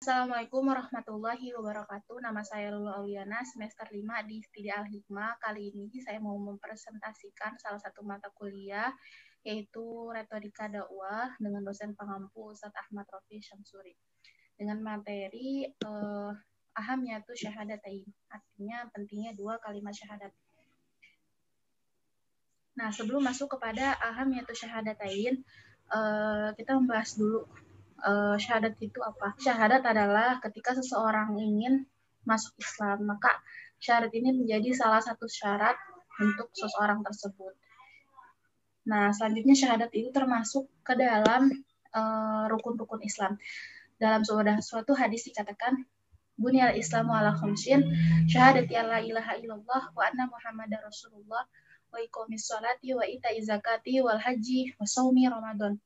Assalamualaikum warahmatullahi wabarakatuh. Nama saya Lulu Auliana, semester 5 di Studi Al-Hikmah. Kali ini saya mau mempresentasikan salah satu mata kuliah, yaitu Retorika Dakwah dengan dosen pengampu Ustadz Ahmad Rofi Syamsuri. Dengan materi ahamiyatu syahadatain, artinya pentingnya dua kalimat syahadat. Nah, sebelum masuk kepada ahamiyatu syahadatain, kita membahas dulu syahadat itu apa? Syahadat adalah ketika seseorang ingin masuk Islam, maka syahadat ini menjadi salah satu syarat untuk seseorang tersebut. Nah, selanjutnya syahadat itu termasuk ke dalam rukun-rukun Islam. Dalam suatu hadis dikatakan, Bunyal Islamu ala khamsin, syahadati alla ilaha illallah wa anna Muhammadar Rasulullah wa iqamis sholati wa ita'iz zakati wal haji wa shaumi Ramadan.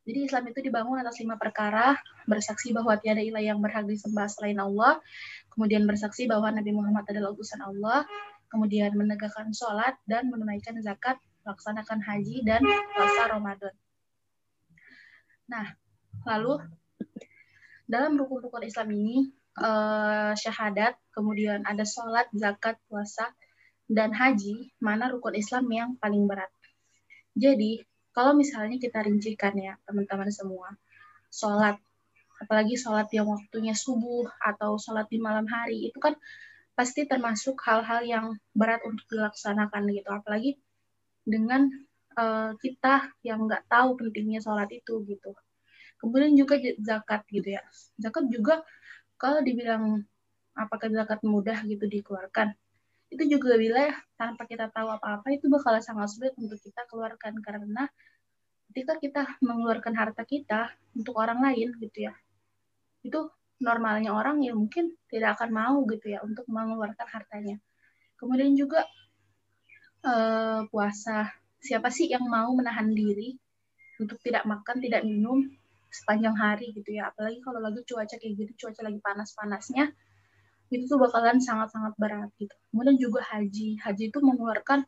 Jadi Islam itu dibangun atas 5 perkara, bersaksi bahwa tiada ilah yang berhak disembah selain Allah, kemudian bersaksi bahwa Nabi Muhammad adalah utusan Allah, kemudian menegakkan sholat dan menunaikan zakat, melaksanakan haji dan puasa Ramadan. Nah, lalu dalam rukun-rukun Islam ini, syahadat, kemudian ada sholat, zakat, puasa, dan haji, mana rukun Islam yang paling berat. Jadi, kalau misalnya kita rincikan ya, teman-teman semua, sholat, apalagi sholat yang waktunya subuh atau sholat di malam hari, itu kan pasti termasuk hal-hal yang berat untuk dilaksanakan gitu. Apalagi dengan kita yang nggak tahu pentingnya sholat itu gitu. Kemudian juga zakat gitu ya. Zakat juga kalau dibilang apakah zakat mudah gitu dikeluarkan, itu juga bila tanpa kita tahu apa-apa itu bakal sangat sulit untuk kita keluarkan, karena ketika kita mengeluarkan harta kita untuk orang lain gitu ya, itu normalnya orang ya mungkin tidak akan mau gitu ya untuk mengeluarkan hartanya. Kemudian juga puasa, siapa sih yang mau menahan diri untuk tidak makan, tidak minum sepanjang hari gitu ya, apalagi kalau lagi cuaca kayak gitu, cuaca lagi panas-panasnya, itu tuh bakalan sangat-sangat berat gitu. Kemudian juga haji itu mengeluarkan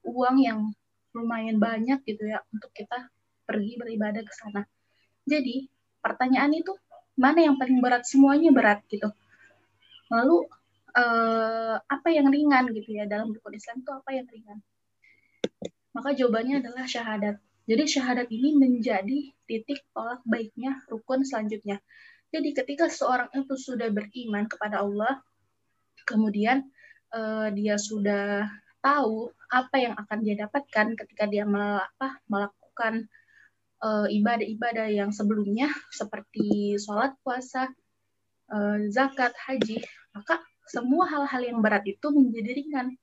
uang yang lumayan banyak gitu ya untuk kita pergi beribadah ke sana. Jadi pertanyaan itu mana yang paling berat? Semuanya berat gitu. Lalu apa yang ringan gitu ya dalam rukun Islam itu, apa yang ringan? Maka jawabannya adalah syahadat. Jadi syahadat ini menjadi titik tolak baiknya rukun selanjutnya. Jadi ketika seorang itu sudah beriman kepada Allah, kemudian dia sudah tahu apa yang akan dia dapatkan ketika dia melakukan ibadah-ibadah yang sebelumnya seperti sholat, puasa, zakat, haji, maka semua hal-hal yang berat itu menjadi ringan.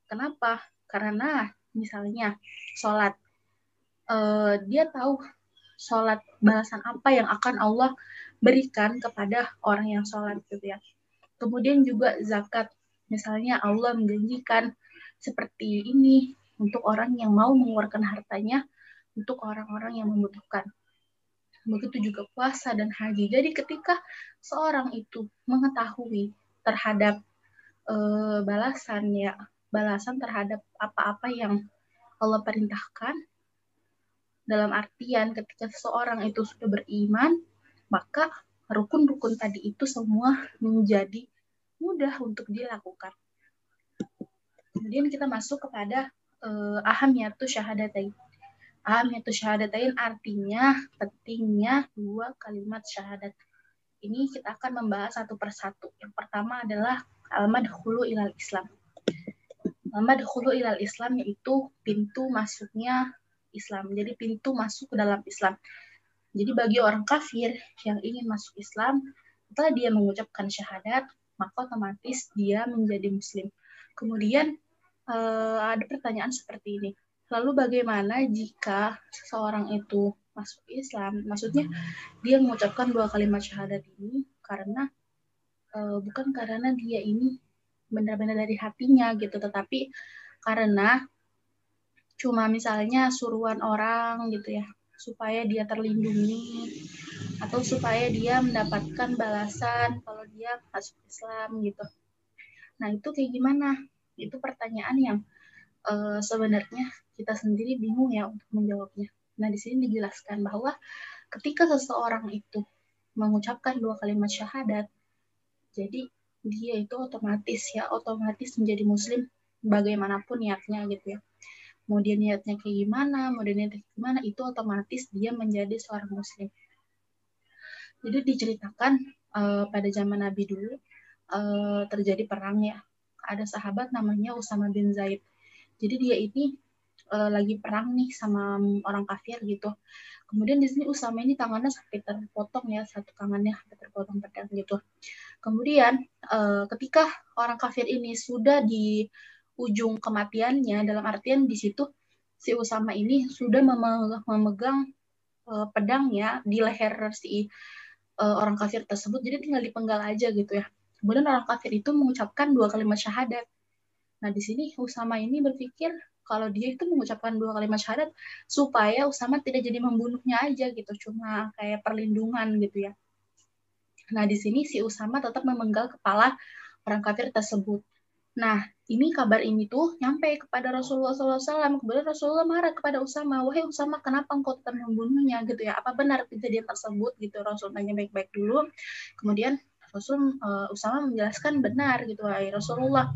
Kenapa? Karena misalnya sholat, dia tahu sholat balasan apa yang akan Allah berikan kepada orang yang sholat gitu ya. Kemudian juga zakat, misalnya Allah menjanjikan seperti ini untuk orang yang mau mengeluarkan hartanya untuk orang-orang yang membutuhkan. Begitu juga puasa dan haji. Jadi ketika seorang itu mengetahui terhadap balasan terhadap apa-apa yang Allah perintahkan, dalam artian ketika seseorang itu sudah beriman, maka rukun-rukun tadi itu semua menjadi mudah untuk dilakukan. Kemudian kita masuk kepada ahamiyatu syahadatain. Ahamiyatu syahadatain artinya pentingnya dua kalimat syahadat. Ini kita akan membahas satu persatu. Yang pertama adalah al-madkhulu ilal Islam. Al-madkhulu ilal Islam yaitu pintu masuknya Islam. Jadi pintu masuk ke dalam Islam. Jadi bagi orang kafir yang ingin masuk Islam, setelah dia mengucapkan syahadat, maka otomatis dia menjadi muslim. Kemudian ada pertanyaan seperti ini. Lalu bagaimana jika seseorang itu masuk Islam? Maksudnya dia mengucapkan dua kalimat syahadat ini karena bukan karena dia ini benar-benar dari hatinya gitu, tetapi karena cuma misalnya suruhan orang gitu ya, supaya dia terlindungi atau supaya dia mendapatkan balasan kalau dia masuk Islam gitu. Nah itu kayak gimana? Itu pertanyaan yang sebenarnya kita sendiri bingung ya untuk menjawabnya. Nah di sini dijelaskan bahwa ketika seseorang itu mengucapkan 2 kalimat syahadat, jadi dia itu otomatis menjadi muslim bagaimanapun niatnya gitu ya. Mau dia niatnya kayak gimana, itu otomatis dia menjadi seorang muslim. Jadi diceritakan pada zaman Nabi dulu terjadi perang ya. Ada sahabat namanya Usama bin Zaid. Jadi dia ini lagi perang nih sama orang kafir gitu. Kemudian di sini Usama ini tangannya sampai terpotong ya, satu tangannya sampai terpotong pedang gitu. Kemudian ketika orang kafir ini sudah di ujung kematiannya, dalam artian di situ si Usama ini sudah memegang pedangnya di leher si orang kafir tersebut, jadi tinggal dipenggal aja gitu ya. Kemudian orang kafir itu mengucapkan 2 kalimat syahadat. Nah di sini Usama ini berpikir kalau dia itu mengucapkan 2 kalimat syahadat supaya Usama tidak jadi membunuhnya aja gitu, cuma kayak perlindungan gitu ya. Nah di sini si Usama tetap memenggal kepala orang kafir tersebut. Nah, ini kabar ini tuh nyampe kepada Rasulullah SAW. Kemudian Rasulullah marah kepada Usama. Wahai Usama, kenapa engkau tetap membunuhnya gitu ya? Apa benar kejadian tersebut gitu? Rasul tanya baik-baik dulu. Kemudian Usama menjelaskan benar gitu, wahai Rasulullah.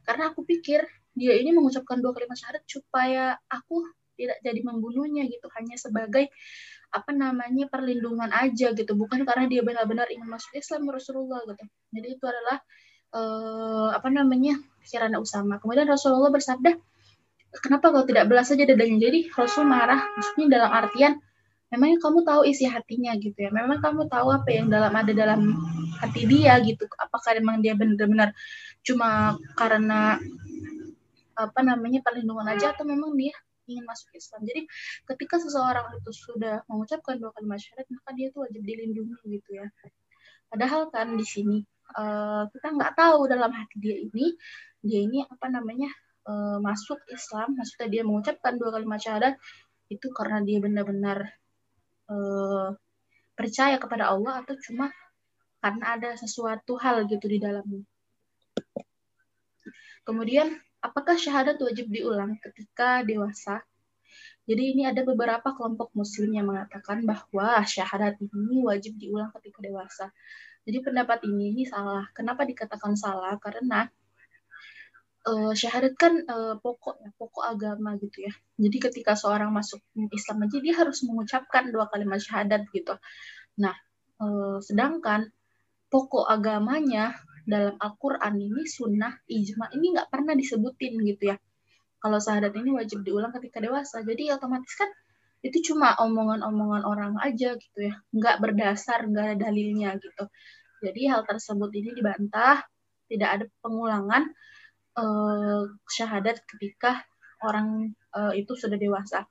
Karena aku pikir dia ini mengucapkan 2 kalimat syahadat supaya aku tidak jadi membunuhnya gitu, hanya sebagai perlindungan aja gitu, bukan karena dia benar-benar ingin masuk Islam Rasulullah gitu. Jadi itu adalah pikiran Usama. Kemudian Rasulullah bersabda, kenapa kau tidak belas saja dadanya? Jadi Rasul marah, maksudnya dalam artian memangnya kamu tahu isi hatinya gitu ya, memang kamu tahu apa yang ada dalam hati dia gitu, apakah memang dia benar-benar cuma karena perlindungan aja atau memang dia ingin masuk Islam. Jadi ketika seseorang itu sudah mengucapkan 2 kalimat syahadat, maka dia itu wajib dilindungi gitu ya. Padahal kan di sini kita nggak tahu dalam hati dia ini masuk Islam, maksudnya dia mengucapkan 2 kalimat syahadat itu karena dia benar-benar percaya kepada Allah atau cuma karena ada sesuatu hal gitu di dalamnya. Kemudian, apakah syahadat wajib diulang ketika dewasa? Jadi ini ada beberapa kelompok muslim yang mengatakan bahwa syahadat ini wajib diulang ketika dewasa. Jadi pendapat ini salah. Kenapa dikatakan salah? Karena syahadat kan pokok agama gitu ya. Jadi ketika seorang masuk Islam aja dia harus mengucapkan 2 kalimat syahadat gitu. Nah, sedangkan pokok agamanya dalam Al-Quran ini sunnah, ijma ini nggak pernah disebutin gitu ya. Kalau syahadat ini wajib diulang ketika dewasa. Jadi otomatis kan itu cuma omongan-omongan orang aja gitu ya. Nggak berdasar, nggak ada dalilnya gitu. Jadi hal tersebut ini dibantah, tidak ada pengulangan syahadat ketika orang itu sudah dewasa.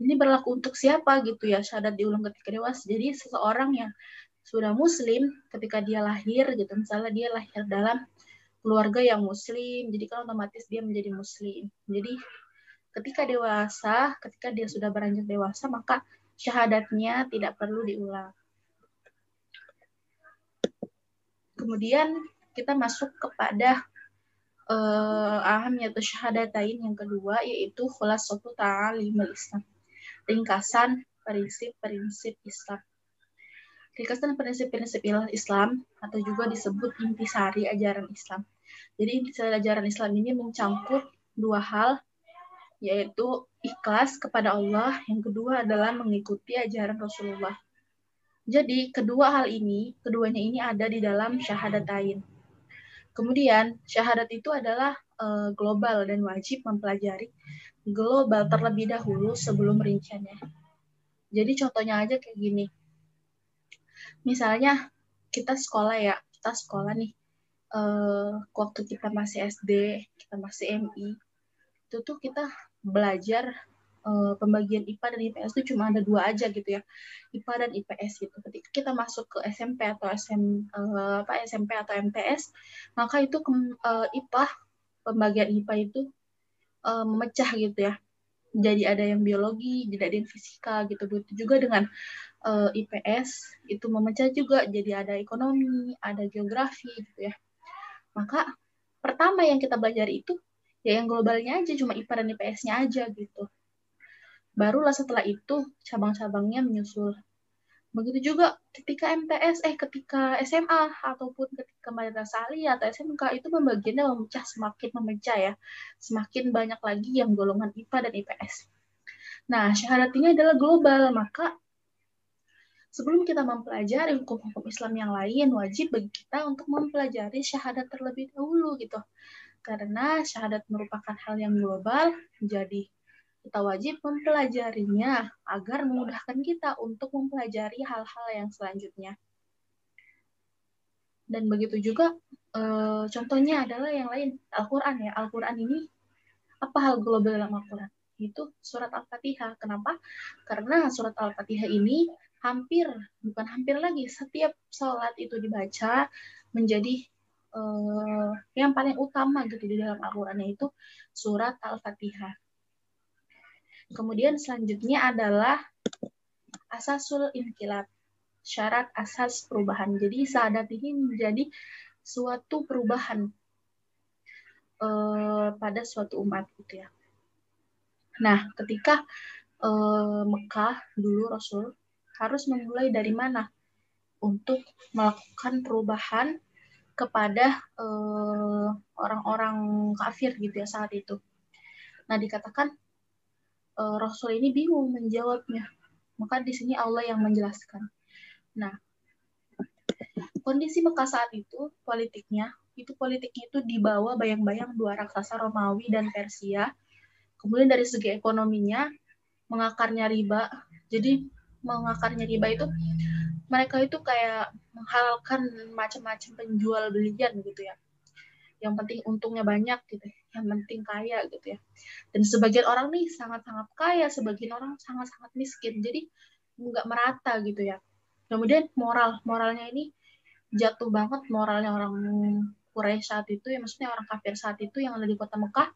Ini berlaku untuk siapa gitu ya, syahadat diulang ketika dewasa. Jadi seseorang yang sudah muslim ketika dia lahir gitu, misalnya dia lahir dalam keluarga yang muslim, jadi kan otomatis dia menjadi muslim. Jadi ketika dia sudah beranjak dewasa, maka syahadatnya tidak perlu diulang. Kemudian kita masuk kepada ahamiyatu syahadatain yang kedua, yaitu khulasatu ta'alimul Islam. Ringkasan prinsip-prinsip Islam. Ringkasan prinsip-prinsip Islam atau juga disebut intisari ajaran Islam. Jadi intisari ajaran Islam ini mencakup 2 hal, yaitu ikhlas kepada Allah, yang kedua adalah mengikuti ajaran Rasulullah. Jadi keduanya ini ada di dalam syahadatain. Kemudian syahadat itu adalah global dan wajib mempelajari global terlebih dahulu sebelum rinciannya. Jadi contohnya aja kayak gini. Misalnya kita sekolah nih. Waktu kita masih SD, kita masih MI, itu tuh kita belajar pembagian IPA dan IPS itu cuma ada 2 aja gitu ya, IPA dan IPS gitu. Ketika kita masuk ke SMP atau SMP atau MTS, maka itu pembagian IPA itu memecah gitu ya. Jadi ada yang biologi, jadi ada yang fisika gitu. Begitu juga dengan IPS itu memecah juga, jadi ada ekonomi, ada geografi gitu ya. Maka pertama yang kita belajar itu ya yang globalnya aja, cuma IPA dan IPS-nya aja gitu. Barulah setelah itu cabang-cabangnya menyusul. Begitu juga ketika ketika SMA ataupun ketika madrasah aliyah atau SMK itu pembagiannya memecah ya. Semakin banyak lagi yang golongan IPA dan IPS. Nah, syahadat ini adalah global, maka sebelum kita mempelajari hukum-hukum Islam yang lain, wajib bagi kita untuk mempelajari syahadat terlebih dahulu gitu. Karena syahadat merupakan hal yang global, jadi kita wajib mempelajarinya agar memudahkan kita untuk mempelajari hal-hal yang selanjutnya. Dan begitu juga contohnya adalah yang lain, Al-Quran ya. Al-Quran ini, apa hal global dalam Al-Quran? Itu surat Al-Fatihah. Kenapa? Karena surat Al-Fatihah ini bukan hampir lagi, setiap sholat itu dibaca menjadi yang paling utama gitu di dalam Al-Quran, yaitu surat Al-Fatihah. Kemudian selanjutnya adalah asasul inqilab, syarat asas perubahan. Jadi syahadat ini menjadi suatu perubahan pada suatu umat gitu ya. Nah, ketika Mekah dulu Rasul harus memulai dari mana untuk melakukan perubahan kepada orang-orang kafir gitu ya saat itu. Nah, dikatakan Rasul ini bingung menjawabnya. Maka di sini Allah yang menjelaskan. Nah, kondisi Mekah saat itu, politiknya itu dibawa bayang-bayang dua raksasa Romawi dan Persia. Kemudian dari segi ekonominya, mengakarnya riba. Jadi mengakarnya riba itu mereka itu kayak menghalalkan macam-macam penjual belian gitu ya. Yang penting untungnya banyak gitu, yang penting kaya gitu ya. Dan sebagian orang nih sangat-sangat kaya, sebagian orang sangat-sangat miskin, jadi nggak merata gitu ya. Kemudian moralnya ini jatuh banget, moralnya orang Quraisy saat itu ya, maksudnya orang kafir saat itu yang ada di kota Mekah.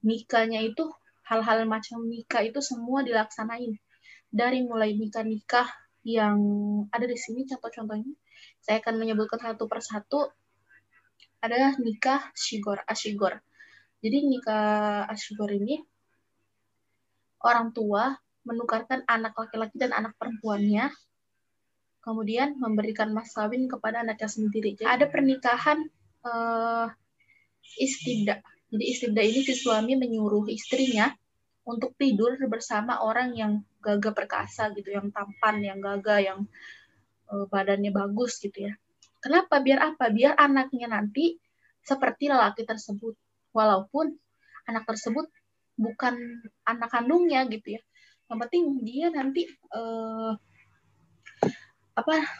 Nikahnya itu hal-hal macam nikah itu semua dilaksanain, dari mulai nikah yang ada di sini contoh-contohnya. Saya akan menyebutkan satu persatu. Adalah nikah asyigor. Jadi nikah asyigor ini orang tua menukarkan anak laki-laki dan anak perempuannya, kemudian memberikan mas kawin kepada anaknya sendiri. Jadi ada pernikahan istibda. Jadi istibda ini si suami menyuruh istrinya untuk tidur bersama orang yang gagah perkasa gitu, yang tampan, yang gagah, yang badannya bagus gitu ya. Kenapa? Biar apa? Biar anaknya nanti seperti lelaki tersebut. Walaupun anak tersebut bukan anak kandungnya gitu ya. Yang penting dia nanti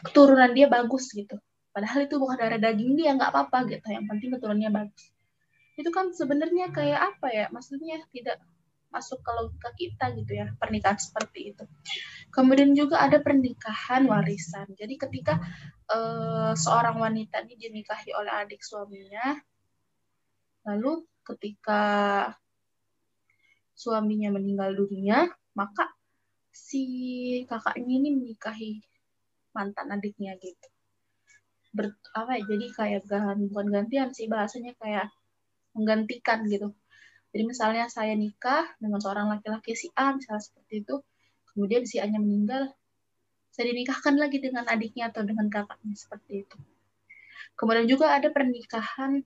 keturunan dia bagus gitu. Padahal itu bukan darah daging dia, nggak apa-apa gitu. Yang penting keturunannya bagus. Itu kan sebenarnya kayak apa ya? Maksudnya tidak masuk ke logika kita gitu ya, pernikahan seperti itu. Kemudian juga ada pernikahan warisan. Jadi ketika seorang wanita ini dinikahi oleh adik suaminya, lalu ketika suaminya meninggal dunia, maka si kakaknya ini menikahi mantan adiknya gitu. Jadi kayak bukan gantian sih, bahasanya kayak menggantikan gitu. Jadi misalnya saya nikah dengan seorang laki-laki si A, misalnya seperti itu, kemudian si A-nya meninggal, saya dinikahkan lagi dengan adiknya atau dengan kakaknya seperti itu. Kemudian juga ada pernikahan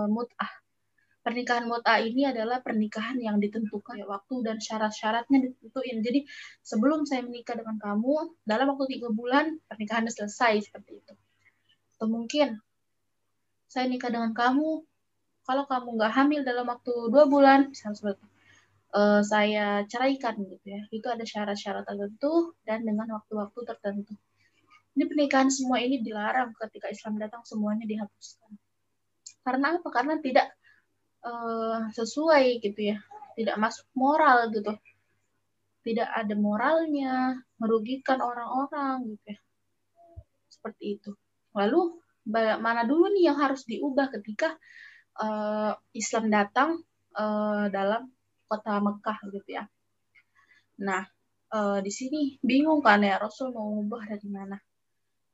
mut'ah. Pernikahan mut'ah ini adalah pernikahan yang ditentukan waktu dan syarat-syaratnya ditentuin. Jadi sebelum saya menikah dengan kamu, dalam waktu 3 bulan pernikahannya selesai seperti itu. Atau mungkin saya nikah dengan kamu, kalau kamu nggak hamil dalam waktu 2 bulan, misalnya seperti itu, saya ceraikan gitu ya. Itu ada syarat-syarat tertentu dan dengan waktu-waktu tertentu. Ini pernikahan semua ini dilarang, ketika Islam datang semuanya dihapuskan. Karena apa? Karena tidak sesuai gitu ya, tidak masuk moral gitu, tidak ada moralnya, merugikan orang-orang gitu ya, seperti itu. Lalu mana dulu nih yang harus diubah ketika Islam datang dalam kota Mekah gitu ya. Nah, di sini bingung kan ya, Rasul mau ubah dari mana.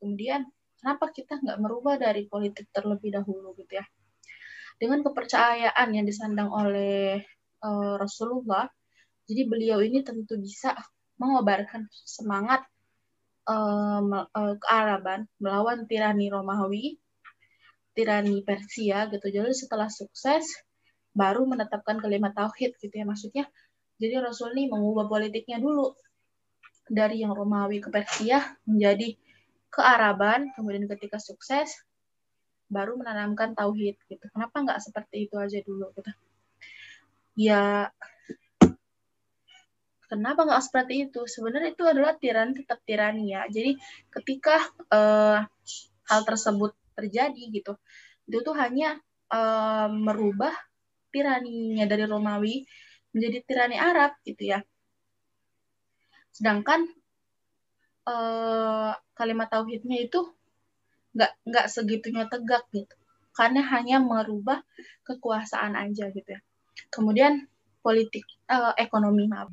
Kemudian kenapa kita nggak merubah dari politik terlebih dahulu gitu ya. Dengan kepercayaan yang disandang oleh Rasulullah, jadi beliau ini tentu bisa mengobarkan semangat kearaban, melawan tirani Romawi, tirani Persia gitu. Jadi setelah sukses baru menetapkan kalimat tauhid gitu ya, maksudnya. Jadi Rasul ini mengubah politiknya dulu dari yang Romawi ke Persia menjadi kearaban, kemudian ketika sukses baru menanamkan tauhid gitu. Kenapa nggak seperti itu aja dulu gitu? Ya, kenapa nggak seperti itu? Sebenarnya itu adalah tirani, tetap tirani ya. Jadi ketika hal tersebut terjadi gitu, itu tuh hanya merubah tiraninya dari Romawi menjadi tirani Arab gitu ya. Sedangkan kalimat tauhidnya itu nggak segitunya tegak gitu, karena hanya merubah kekuasaan aja gitu ya. Kemudian ekonomi, maaf.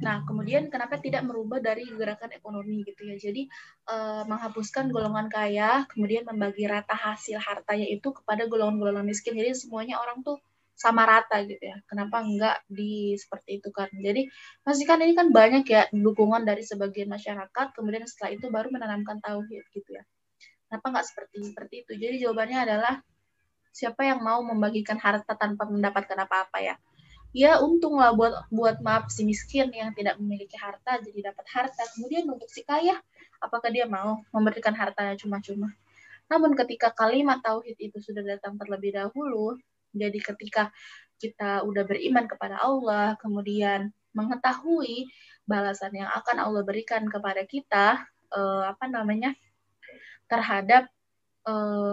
Nah, kemudian kenapa tidak merubah dari gerakan ekonomi gitu ya? Jadi menghapuskan golongan kaya, kemudian membagi rata hasil hartanya itu kepada golongan-golongan miskin. Jadi semuanya orang tuh sama rata gitu ya. Kenapa enggak seperti itu kan? Jadi pasti kan ini kan banyak ya dukungan dari sebagian masyarakat, kemudian setelah itu baru menanamkan tauhid gitu ya. Kenapa enggak seperti itu? Jadi jawabannya adalah siapa yang mau membagikan harta tanpa mendapatkan apa-apa ya? Ya untunglah buat maaf si miskin yang tidak memiliki harta jadi dapat harta. Kemudian untuk si kaya, apakah dia mau memberikan hartanya cuma-cuma? Namun ketika kalimat tauhid itu sudah datang terlebih dahulu, jadi ketika kita udah beriman kepada Allah, kemudian mengetahui balasan yang akan Allah berikan kepada kita, terhadap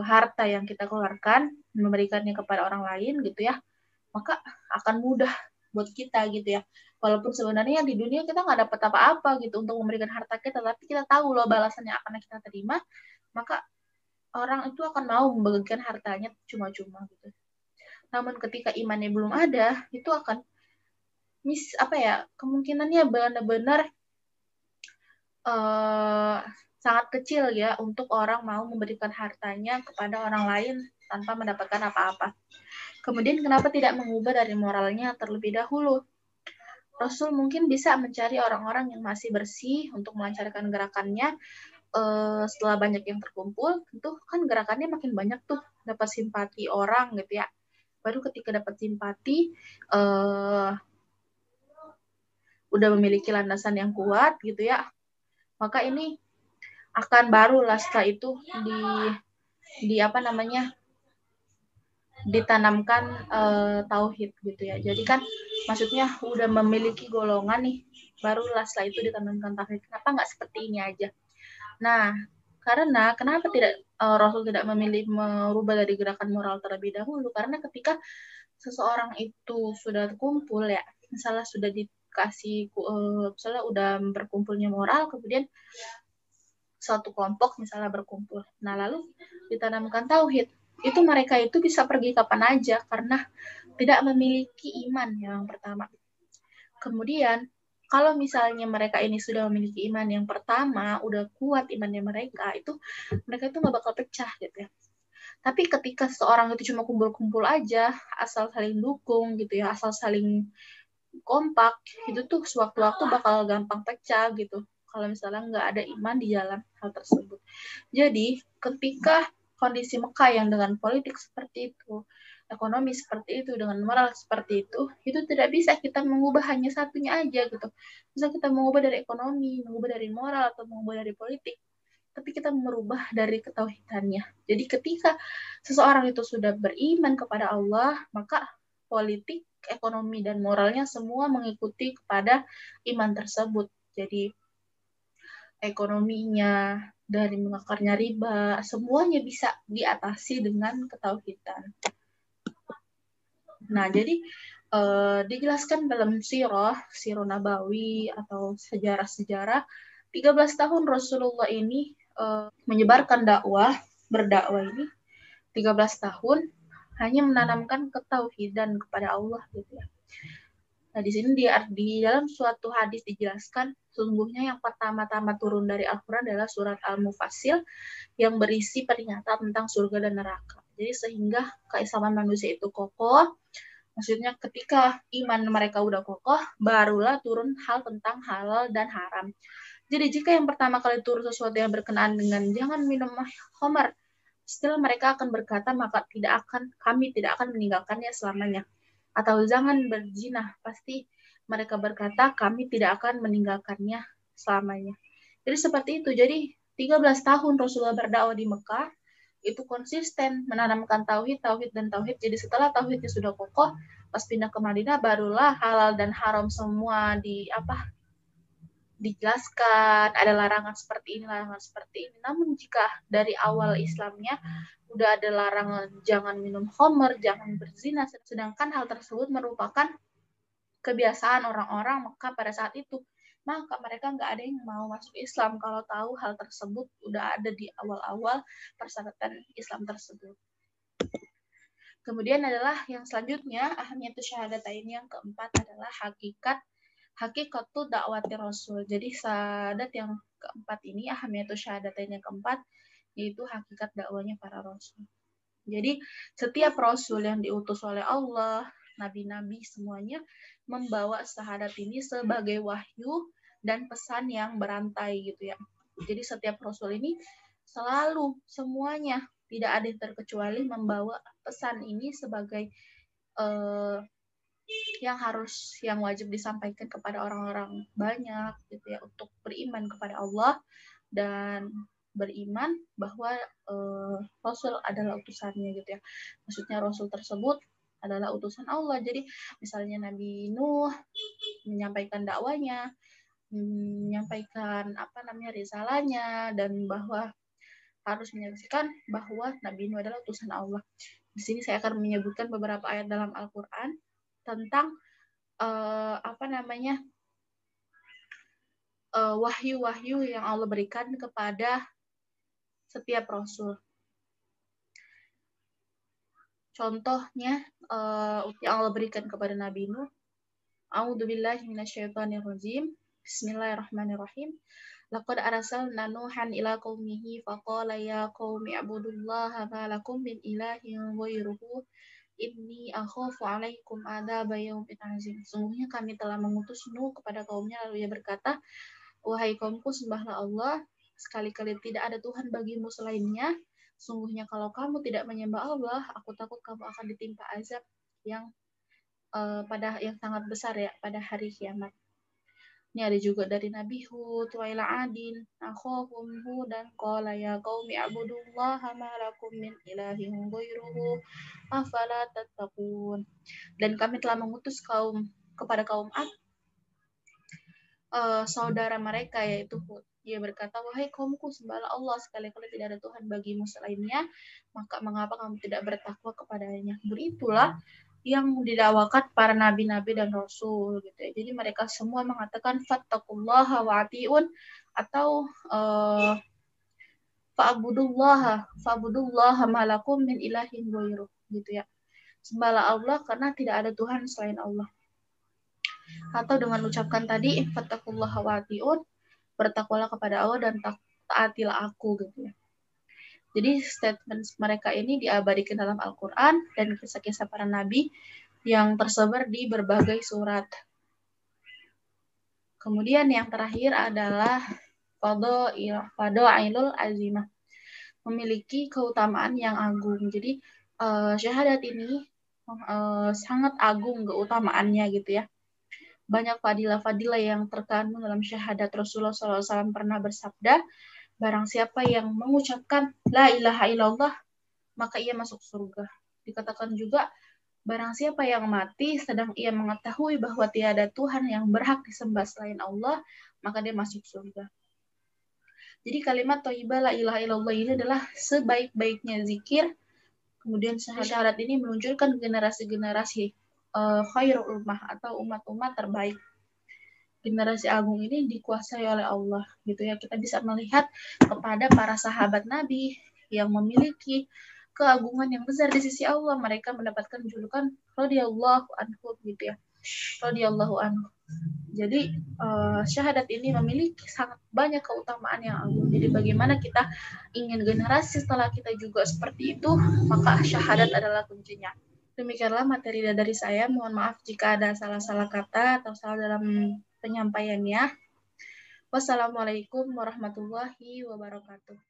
harta yang kita keluarkan, memberikannya kepada orang lain gitu ya, maka akan mudah buat kita gitu ya. Walaupun sebenarnya di dunia kita nggak dapat apa-apa gitu untuk memberikan harta kita, tapi kita tahu loh balasan yang akan kita terima, maka orang itu akan mau membagikan hartanya cuma-cuma gitu. Namun ketika imannya belum ada, itu akan kemungkinannya benar-benar sangat kecil ya untuk orang mau memberikan hartanya kepada orang lain tanpa mendapatkan apa-apa. Kemudian kenapa tidak mengubah dari moralnya terlebih dahulu? Rasul mungkin bisa mencari orang-orang yang masih bersih untuk melancarkan gerakannya. Setelah banyak yang terkumpul, tentu kan gerakannya makin banyak tuh, dapat simpati orang gitu ya. Baru ketika dapat simpati, udah memiliki landasan yang kuat gitu ya, maka ini akan barulah setelah itu ditanamkan tauhid gitu ya. Jadi kan maksudnya udah memiliki golongan nih, barulah setelah itu ditanamkan tauhid. Kenapa nggak seperti ini aja? Nah, karena kenapa tidak Rasul tidak memilih merubah dari gerakan moral terlebih dahulu? Karena ketika seseorang itu sudah kumpul ya, misalnya sudah dikasih, misalnya udah berkumpulnya moral, kemudian suatu kelompok misalnya berkumpul. Nah, lalu ditanamkan tauhid. Itu mereka itu bisa pergi kapan aja karena tidak memiliki iman yang pertama. Kemudian, kalau misalnya mereka ini sudah memiliki iman yang pertama, udah kuat imannya mereka itu nggak bakal pecah gitu ya. Tapi ketika seorang itu cuma kumpul-kumpul aja, asal saling dukung gitu ya, asal saling kompak, itu tuh sewaktu-waktu bakal gampang pecah gitu. Kalau misalnya nggak ada iman di dalam hal tersebut. Jadi, ketika kondisi Mekah yang dengan politik seperti itu, ekonomi seperti itu, dengan moral seperti itu tidak bisa kita mengubah hanya satunya aja gitu. Bisa kita mengubah dari ekonomi, mengubah dari moral, atau mengubah dari politik, tapi kita merubah dari ketauhidannya. Jadi ketika seseorang itu sudah beriman kepada Allah, maka politik, ekonomi, dan moralnya semua mengikuti kepada iman tersebut. Jadi ekonominya, dari mengakarnya riba, semuanya bisa diatasi dengan ketauhidan. Nah, jadi dijelaskan dalam sirah Nabawi atau sejarah-sejarah, 13 tahun Rasulullah ini menyebarkan berdakwah ini 13 tahun hanya menanamkan ketauhidan kepada Allah gitu ya. Nah, di sini di dalam suatu hadis dijelaskan, sesungguhnya yang pertama-tama turun dari Al-Quran adalah surat Al-Mufassil yang berisi peringatan tentang surga dan neraka. Jadi sehingga keislaman manusia itu kokoh, maksudnya ketika iman mereka udah kokoh, barulah turun hal tentang halal dan haram. Jadi jika yang pertama kali turun sesuatu yang berkenaan dengan jangan minum khamar, setelah mereka akan berkata, maka kami tidak akan meninggalkannya selamanya. Atau jangan berzina, pasti mereka berkata, kami tidak akan meninggalkannya selamanya. Jadi seperti itu. Jadi 13 tahun Rasulullah berdakwah di Mekah, itu konsisten menanamkan tauhid, dan tauhid. Jadi setelah tauhidnya sudah kokoh, pas pindah ke Madinah, barulah halal dan haram semua dijelaskan, ada larangan seperti ini, larangan seperti ini. Namun jika dari awal Islamnya udah ada larangan jangan minum khamr, jangan berzina, sedangkan hal tersebut merupakan kebiasaan orang-orang Mekah pada saat itu, maka mereka nggak ada yang mau masuk Islam kalau tahu hal tersebut udah ada di awal-awal persyaratan Islam tersebut. Kemudian adalah yang selanjutnya, ahamiyatus syahadatain, yang keempat adalah hakikatu dakwati Rasul. Jadi syahadat yang keempat ini, ahamiyatus syahadatain yang keempat, yaitu hakikat dakwanya para Rasul. Jadi setiap Rasul yang diutus oleh Allah, nabi-nabi semuanya membawa syahadat ini sebagai wahyu dan pesan yang berantai gitu ya. Jadi setiap Rasul ini selalu semuanya tidak ada yang terkecuali membawa pesan ini sebagai yang wajib disampaikan kepada orang-orang banyak gitu ya, untuk beriman kepada Allah dan beriman bahwa Rasul adalah utusannya gitu ya. Maksudnya Rasul tersebut adalah utusan Allah. Jadi misalnya Nabi Nuh menyampaikan dakwanya, menyampaikan risalahnya, dan bahwa harus menyaksikan bahwa Nabi Nuh adalah utusan Allah. Di sini saya akan menyebutkan beberapa ayat dalam Al-Qur'an tentang wahyu-wahyu yang Allah berikan kepada setiap Rasul. Contohnya yang Allah berikan kepada Nabi Nuh. A'udzubillahi minasyaitonirrajim. Bismillahirrahmanirrahim. Laqad arsalna Nuhan ila qaumihi faqala ya qaumi ibudullaha ma lakum min ilahin ghairuhu inni akhafu 'alaikum adzaba yaumin 'azim. Sungguhnya kami telah mengutus Nuh kepada kaumnya, lalu ia berkata, wahai kaumku, sembahlah Allah, sekali-kali tidak ada Tuhan bagimu selainnya. Sungguhnya kalau kamu tidak menyembah Allah, aku takut kamu akan ditimpa azab yang sangat besar ya pada hari kiamat. Ini ada juga dari Nabi Hud, wa ila adin akhahum hudan qala ya qaumi ibudullaha ma lakum min ilahin ghairuhu afala tattaqun. Dan kami telah mengutus kepada kaum Ad, saudara mereka yaitu Hud. Dia berkata, wahai kaumku, sembahlah Allah, sekali-kali tidak ada Tuhan bagimu selainnya, maka mengapa kamu tidak bertakwa kepadanya? Beritulah yang didakwakan para nabi-nabi dan rasul gitu ya. Jadi mereka semua mengatakan fattaqullaha wa atiun, atau fa'budullaha ma lakum min ilahin ghairuh gitu ya. Sembahlah Allah karena tidak ada Tuhan selain Allah. Atau dengan ucapkan tadi fattaqullaha wa atiun, bertakwalah kepada Allah dan taatilah aku gitu ya. Jadi statement mereka ini diabadikan dalam Al-Quran dan kisah-kisah para nabi yang tersebar di berbagai surat. Kemudian yang terakhir adalah fadhailul azimah, memiliki keutamaan yang agung. Jadi syahadat ini sangat agung keutamaannya gitu ya. Banyak fadilah-fadilah yang terkandung dalam syahadat. Rasulullah SAW pernah bersabda, barang siapa yang mengucapkan la ilaha illallah, maka ia masuk surga. Dikatakan juga, barang siapa yang mati sedang ia mengetahui bahwa tiada Tuhan yang berhak disembah selain Allah, maka dia masuk surga. Jadi kalimat thayyibah la ilaha illallah ini adalah sebaik-baiknya zikir. Kemudian syahadat ini meluncurkan generasi-generasi khairul ummah atau umat-umat terbaik. Generasi agung ini dikuasai oleh Allah gitu ya. Kita bisa melihat kepada para sahabat Nabi yang memiliki keagungan yang besar di sisi Allah. Mereka mendapatkan julukan radhiyallahu anhu gitu ya. Radhiyallahu anhu. Jadi syahadat ini memiliki sangat banyak keutamaan yang agung. Jadi bagaimana kita ingin generasi setelah kita juga seperti itu, maka syahadat adalah kuncinya. Demikianlah materi dari saya. Mohon maaf jika ada salah-salah kata atau salah dalam penyampaiannya. Wassalamualaikum warahmatullahi wabarakatuh.